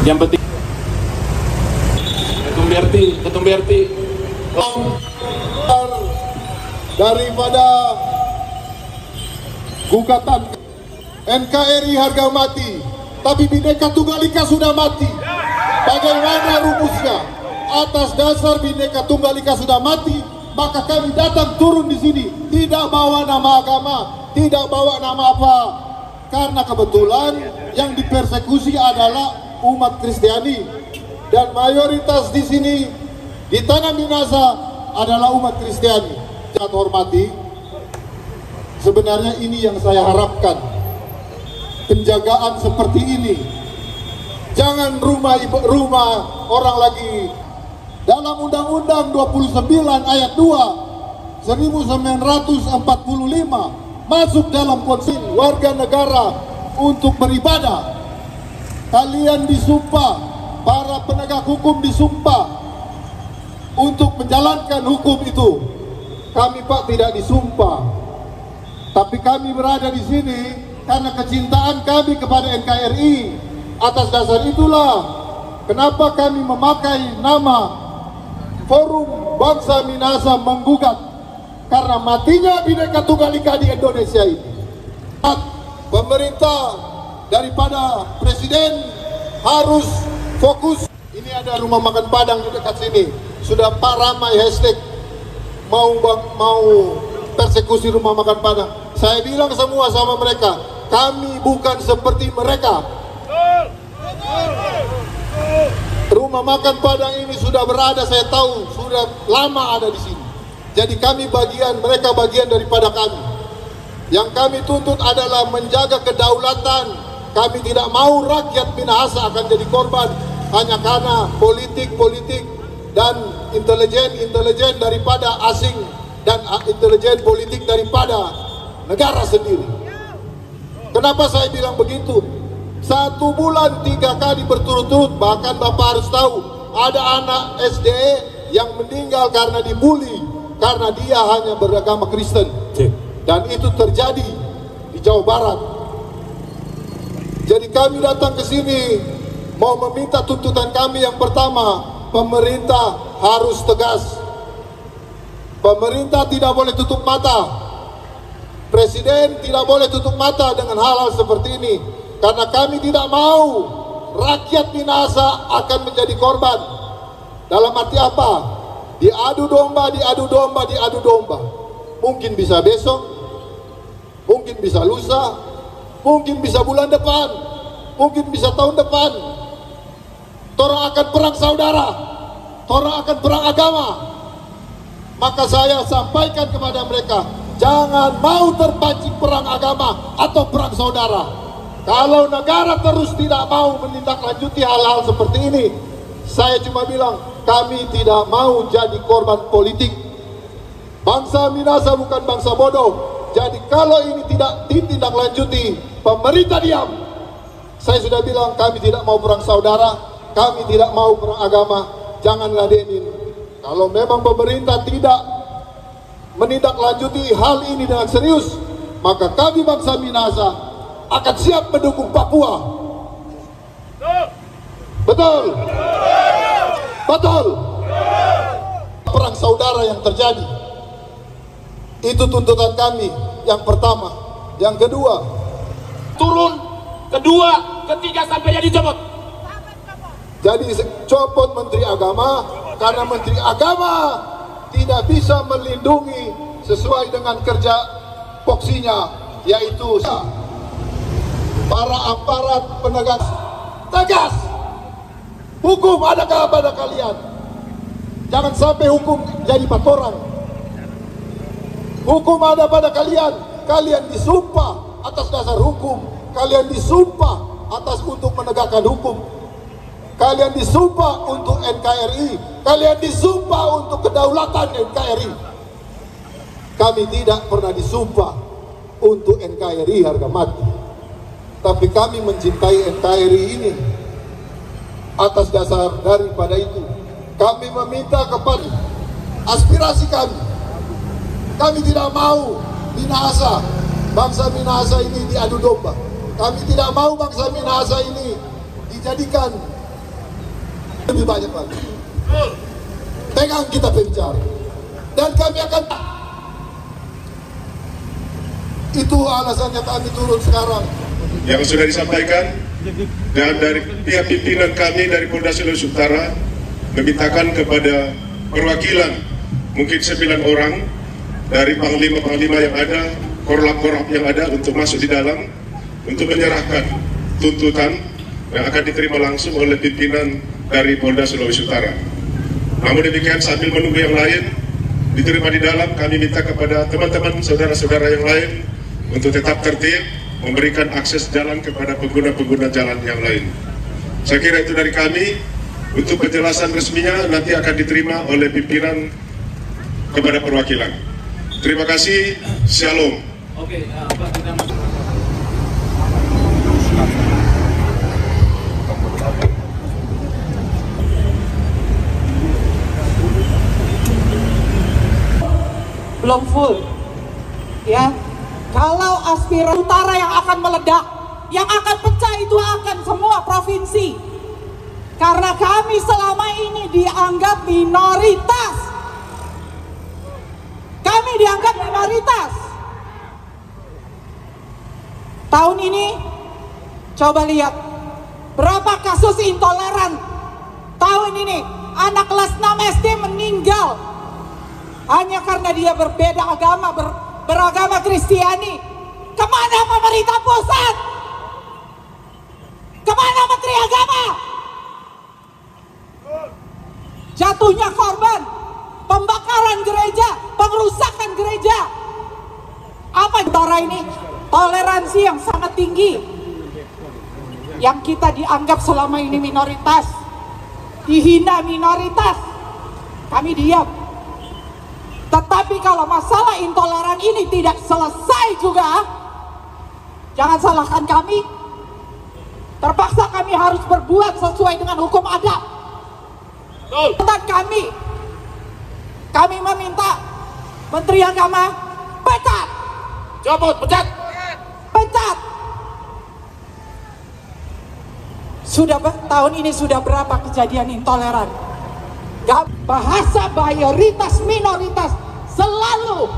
Yang penting Ketum BRT daripada gugatan NKRI harga mati, tapi Bhinneka Tunggal Ika sudah mati. Bagaimana rumusnya? Atas dasar Bhinneka Tunggal Ika sudah mati, maka kami datang turun di sini, tidak bawa nama agama, tidak bawa nama apa, karena kebetulan yang dipersekusi adalah umat Kristiani, dan mayoritas di sini di Tanah Minahasa adalah umat Kristiani. Saya hormati, sebenarnya ini yang saya harapkan, penjagaan seperti ini. Jangan rumah orang lagi. Dalam Undang-Undang 29 ayat 2 1945 masuk dalam konsep warga negara untuk beribadah. Kalian disumpah, para penegak hukum disumpah untuk menjalankan hukum itu. Kami Pak tidak disumpah, tapi kami berada di sini karena kecintaan kami kepada NKRI. Atas dasar itulah kenapa kami memakai nama Forum Bangsa Minahasa menggugat, karena matinya Bhinneka Tunggal Ika di Indonesia ini. Pemerintah daripada Presiden harus fokus. Ini ada rumah makan Padang di dekat sini, sudah Pak ramai hashtag mau persekusi rumah makan Padang. Saya bilang semua sama mereka, kami bukan seperti mereka. Rumah makan Padang ini sudah berada, saya tahu sudah lama ada di sini. Jadi kami bagian, mereka bagian daripada kami. Yang kami tuntut adalah menjaga kedaulatan. Kami tidak mau rakyat Minahasa akan jadi korban hanya karena politik dan intelijen daripada asing dan intelijen politik daripada negara sendiri. Kenapa saya bilang begitu? 1 bulan 3 kali berturut-turut, bahkan Bapak harus tahu ada anak SD yang meninggal karena dibully karena dia hanya beragama Kristen, dan itu terjadi di Jawa Barat. Jadi kami datang ke sini mau meminta tuntutan kami. Yang pertama, pemerintah harus tegas. Pemerintah tidak boleh tutup mata. Presiden tidak boleh tutup mata dengan hal-hal seperti ini. Karena kami tidak mau rakyat Minahasa akan menjadi korban. Dalam arti apa? Diadu domba. Mungkin bisa besok, mungkin bisa lusa, mungkin bisa bulan depan, mungkin bisa tahun depan. Tora akan perang saudara, tora akan perang agama. Maka saya sampaikan kepada mereka, jangan mau terpancing perang agama atau perang saudara. Kalau negara terus tidak mau menindaklanjuti hal-hal seperti ini, saya cuma bilang, kami tidak mau jadi korban politik. Bangsa Minahasa bukan bangsa bodoh. Jadi kalau ini tidak ditindaklanjuti, pemerintah diam. Saya sudah bilang, kami tidak mau perang saudara, kami tidak mau perang agama. Jangan ladenin. Kalau memang pemerintah tidak menindaklanjuti hal ini dengan serius, maka kami bangsa Minahasa akan siap mendukung Papua. Betul. Betul. Perang saudara yang terjadi, itu tuntutan kami yang pertama. Yang kedua, turun, kedua, ketiga sampai jadi copot. Jadi copot Menteri Agama, karena Menteri Agama tidak bisa melindungi sesuai dengan kerja poksinya, yaitu para aparat penegak. Tegas, hukum adakah pada kalian? Jangan sampai hukum jadi patoran. Hukum ada pada kalian. Kalian disumpah atas dasar hukum. Kalian disumpah atas untuk menegakkan hukum. Kalian disumpah untuk NKRI. Kalian disumpah untuk kedaulatan NKRI. Kami tidak pernah disumpah untuk NKRI harga mati. Tapi kami mencintai NKRI ini. Atas dasar daripada itu, kami meminta kepada aspirasi kami. Kami tidak mau Minahasa, bangsa Minahasa ini diadu domba. Kami tidak mau bangsa Minahasa ini dijadikan lebih banyak lagi. Pegang kita penjara. Dan kami akan... Itu alasannya kami turun sekarang. Yang sudah disampaikan, dan dari pihak pimpinan kami dari Polda Sulawesi Utara memintakan kepada perwakilan mungkin 9 orang dari panglima-panglima yang ada, korlap-korlap yang ada untuk masuk di dalam untuk menyerahkan tuntutan yang akan diterima langsung oleh pimpinan dari Polda Sulawesi Utara. Namun demikian, sambil menunggu yang lain diterima di dalam, kami minta kepada teman-teman saudara-saudara yang lain untuk tetap tertib, memberikan akses jalan kepada pengguna-pengguna jalan yang lain. Saya kira itu dari kami. Untuk penjelasan resminya nanti akan diterima oleh pimpinan kepada perwakilan. Terima kasih. Shalom. Oke, Pak, kita belum full, ya. Kalau aspirasi utara yang akan meledak, yang akan pecah itu akan semua provinsi. Karena kami selama ini dianggap minoritas. Kami dianggap minoritas. Tahun ini, coba lihat, berapa kasus intoleran. Tahun ini, anak kelas 6 SD meninggal hanya karena dia berbeda agama, beragama Kristiani. Kemana pemerintah pusat? Kemana Menteri Agama? Jatuhnya korban, pembakaran gereja, pengerusakan gereja. Apa antara ini? Toleransi yang sangat tinggi. Yang kita dianggap selama ini minoritas, dihina minoritas, kami diam. Tetapi kalau masalah intoleran ini tidak selesai juga, jangan salahkan kami. Terpaksa kami harus berbuat sesuai dengan hukum adat. Tentang kami meminta Menteri Agama pecat. copot, pecat. Pecat. Tahun ini sudah berapa kejadian intoleran? Bahasa mayoritas minoritas selalu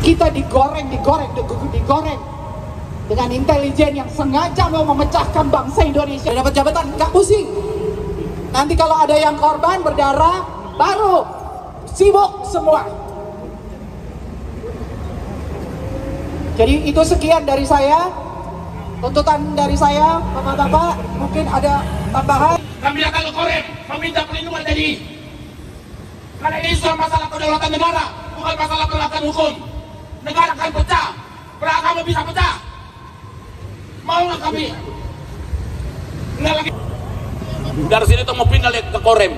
kita digoreng dengan intelijen yang sengaja mau memecahkan bangsa Indonesia. Dapat jabatan nggak pusing. Nanti kalau ada yang korban berdarah baru sibuk semua. Jadi itu sekian dari saya, tuntutan dari saya, bapak-bapak. Mungkin ada tambahan. Kami akan korek meminta perlindungan dari, karena ini soal masalah kedaulatan negara, bukan masalah penegakan hukum. Negara akan pecah, beragama bisa pecah. Mau nggak kami? Nggak lagi. Dari sini tuh mau pindah ke Korem,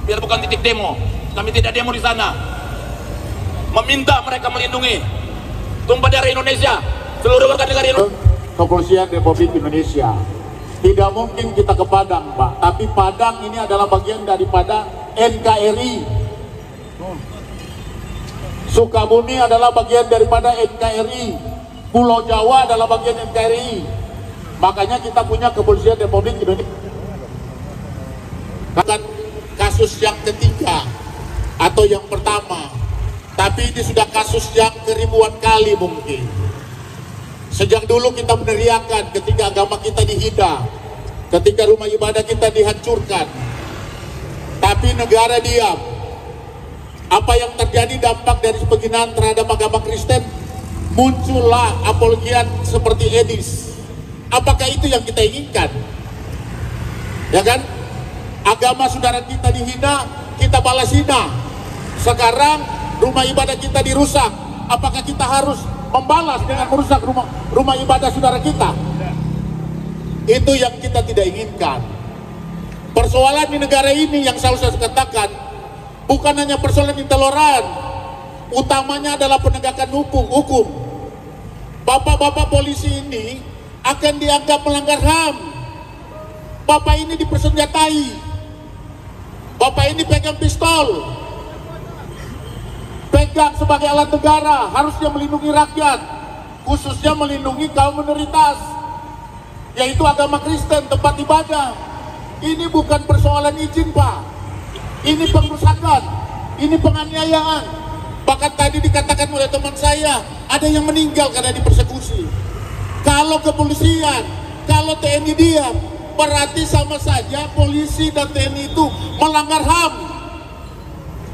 biar bukan titik demo. Kami tidak demo di sana. Meminta mereka melindungi tumpah darah Indonesia, seluruh warga negara Indonesia. Kepolisian Republik Indonesia. Tidak mungkin kita ke Padang, Pak. Tapi Padang ini adalah bagian daripada NKRI. Sukabumi adalah bagian daripada NKRI. Pulau Jawa adalah bagian NKRI. Makanya kita punya Kepolisian Republik Indonesia. Bahkan kasus yang ketiga atau yang pertama, tapi ini sudah kasus yang keribuan kali mungkin. Sejak dulu kita meneriakan ketika agama kita dihina, ketika rumah ibadah kita dihancurkan, tapi negara diam. Apa yang terjadi dampak dari penghinaan terhadap agama Kristen? Muncullah apologiat seperti Edis. Apakah itu yang kita inginkan? Ya kan? Agama saudara kita dihina, kita balas hina. Sekarang rumah ibadah kita dirusak. Apakah kita harus membalas dengan merusak rumah ibadah saudara kita? Itu yang kita tidak inginkan. Persoalan di negara ini yang selalu saya katakan, bukan hanya persoalan intoleran, utamanya adalah penegakan hukum. Bapak-bapak polisi ini akan dianggap melanggar HAM. Bapak ini dipersenjatai. Bapak ini pegang pistol, pegang sebagai alat negara, harusnya melindungi rakyat, khususnya melindungi kaum minoritas. yaitu agama Kristen, tempat ibadah. Ini bukan persoalan izin, Pak. Ini pengrusakan, ini penganiayaan. Bahkan tadi dikatakan oleh teman saya, ada yang meninggal karena dipersekusi. Kalau kepolisian, kalau TNI diam, berarti sama saja polisi dan TNI itu melanggar HAM.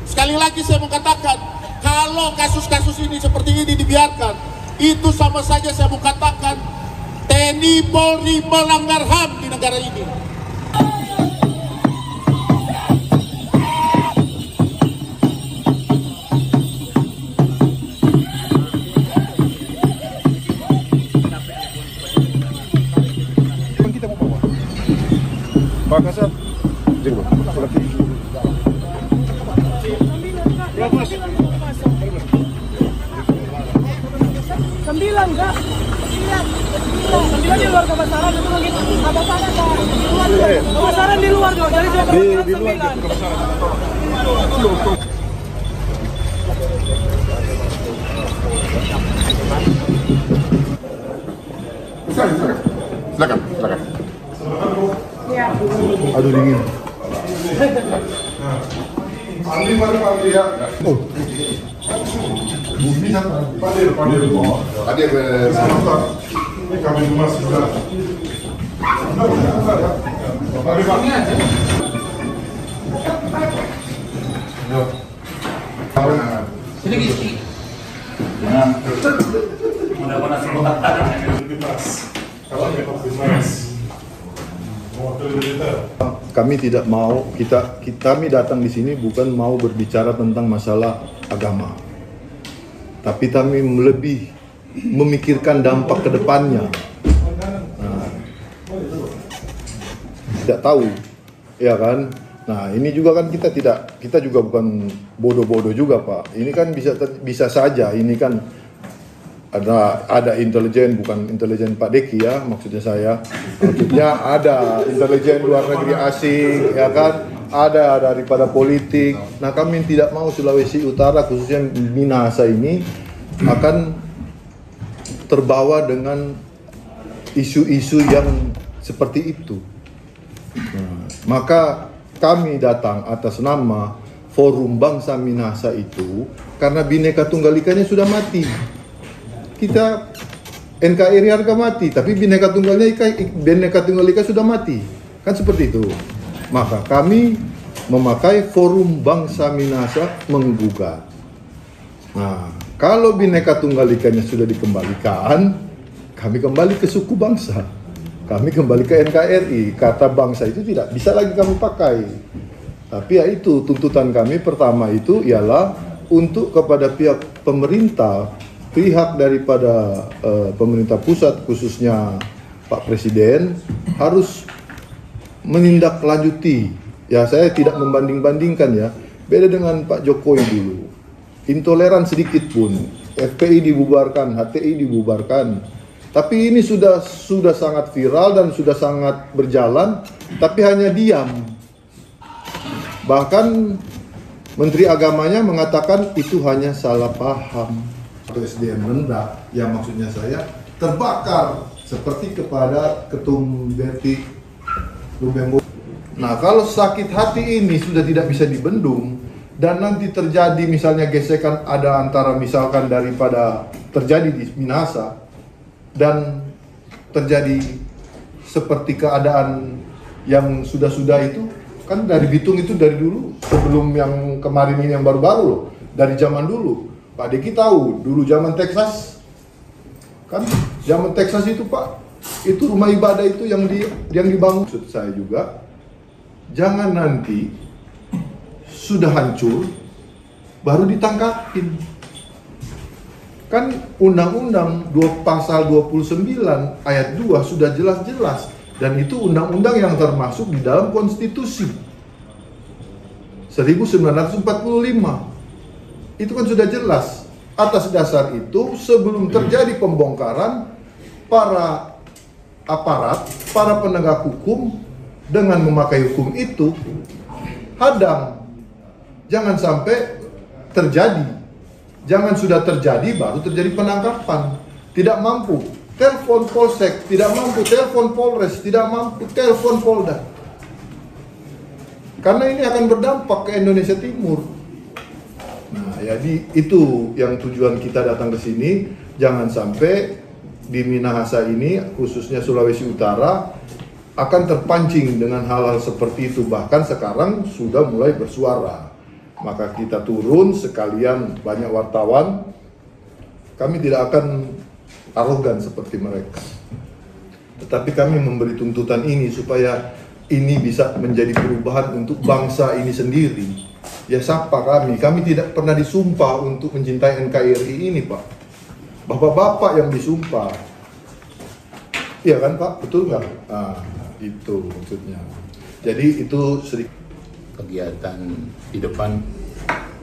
Sekali lagi saya mau katakan, kalau kasus-kasus ini seperti ini dibiarkan, itu sama saja saya mau katakan TNI Polri melanggar HAM di negara ini. Pak Kasat, Sembilan kak, sembilan di luar kebesaran itu mungkin apa sana kak di luar kebesaran di luar dong, jadi dua kebesaran 9. Silakan. Aduh dingin. Oh. Hadir. Ini kami cuma sudah. Sedikit. Mudah-mudahan semoga Kami tidak mau, kami datang di sini bukan mau berbicara tentang masalah agama, tapi kami lebih memikirkan dampak ke depannya. Nah, tidak tahu, ya kan? Nah, ini juga kan kita juga bukan bodoh-bodoh juga, Pak. Ini kan bisa saja, ini kan ada intelijen, bukan intelijen Pak Deki ya, maksudnya ada intelijen luar negeri asing, ya kan, ada daripada politik. Nah, kami tidak mau Sulawesi Utara, khususnya Minahasa ini akan terbawa dengan isu-isu yang seperti itu. Nah, maka kami datang atas nama Forum Bangsa Minahasa itu karena Bhinneka Tunggal Ikanya sudah mati. Kita NKRI harga mati, tapi Bhinneka Tunggal Ika sudah mati, kan seperti itu. Maka kami memakai Forum Bangsa Minahasa menggugat. Nah, kalau Bhinneka Tunggal Ikanya sudah dikembalikan, kami kembali ke suku bangsa, kami kembali ke NKRI. Kata bangsa itu tidak bisa lagi kami pakai. Tapi ya itu tuntutan kami pertama itu ialah untuk kepada pihak pemerintah, pihak daripada pemerintah pusat khususnya Pak Presiden harus menindaklanjuti. Ya, saya tidak membanding-bandingkan ya. Beda dengan Pak Jokowi dulu. Intoleran sedikit pun, FPI dibubarkan, HTI dibubarkan. Tapi ini sudah sangat viral dan sudah sangat berjalan, tapi hanya diam. Bahkan Menteri Agamanya mengatakan itu hanya salah paham. SDM rendah, yang maksudnya saya terbakar seperti kepada Ketum Berti Lubembo. Nah, kalau sakit hati ini sudah tidak bisa dibendung dan nanti terjadi misalnya gesekan ada antara misalkan daripada terjadi di Minahasa dan terjadi seperti keadaan yang sudah-sudah itu, kan dari Bitung itu dari dulu, sebelum yang kemarin ini yang baru-baru loh, dari zaman dulu. Pak Deki tahu, dulu zaman Texas, kan zaman Texas itu Pak, itu rumah ibadah itu yang dibangun. Maksud saya juga, jangan nanti sudah hancur, baru ditangkapin. Kan Undang-Undang Pasal 29 ayat 2 sudah jelas-jelas, dan itu undang-undang yang termasuk di dalam konstitusi 1945. Itu kan sudah jelas. Atas dasar itu, sebelum terjadi pembongkaran, para aparat, para penegak hukum dengan memakai hukum itu hadang. Jangan sampai terjadi. Jangan sudah terjadi baru terjadi penangkapan. Tidak mampu. telepon Polsek, tidak mampu telepon Polres, tidak mampu telepon Polda. Karena ini akan berdampak ke Indonesia Timur. Nah, jadi itu yang tujuan kita datang ke sini. Jangan sampai di Minahasa ini, khususnya Sulawesi Utara, akan terpancing dengan hal-hal seperti itu. Bahkan sekarang sudah mulai bersuara. Maka kita turun sekalian, banyak wartawan. Kami tidak akan arogan seperti mereka. Tetapi kami memberi tuntutan ini supaya ini bisa menjadi perubahan untuk bangsa ini sendiri. Ya siapa kami? Kami tidak pernah disumpah untuk mencintai NKRI ini, Pak. Bapak-bapak yang disumpah. Iya kan, Pak? Betul nggak? Nah, itu maksudnya. Jadi itu kegiatan di depan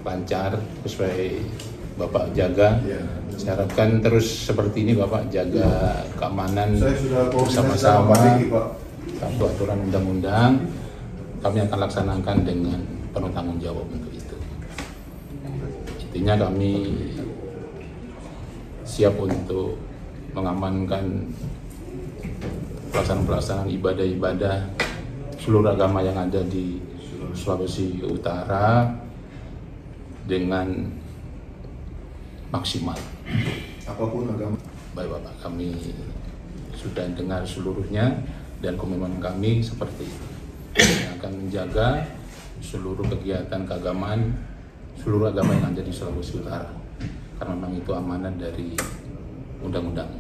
lancar sesuai Bapak jaga. Ya. Saya harapkan terus seperti ini Bapak jaga keamanan bersama-sama. Satu aturan undang-undang kami akan laksanakan dengan penuh tanggung jawab untuk itu. Intinya kami siap untuk mengamankan pelaksanaan ibadah-ibadah seluruh agama yang ada di Sulawesi Utara dengan maksimal. Apapun agama. Baik Bapak, kami sudah dengar seluruhnya dan komitmen kami seperti itu. Kami akan menjaga seluruh kegiatan keagamaan seluruh agama yang ada di Sulawesi Utara karena memang itu amanat dari undang-undang.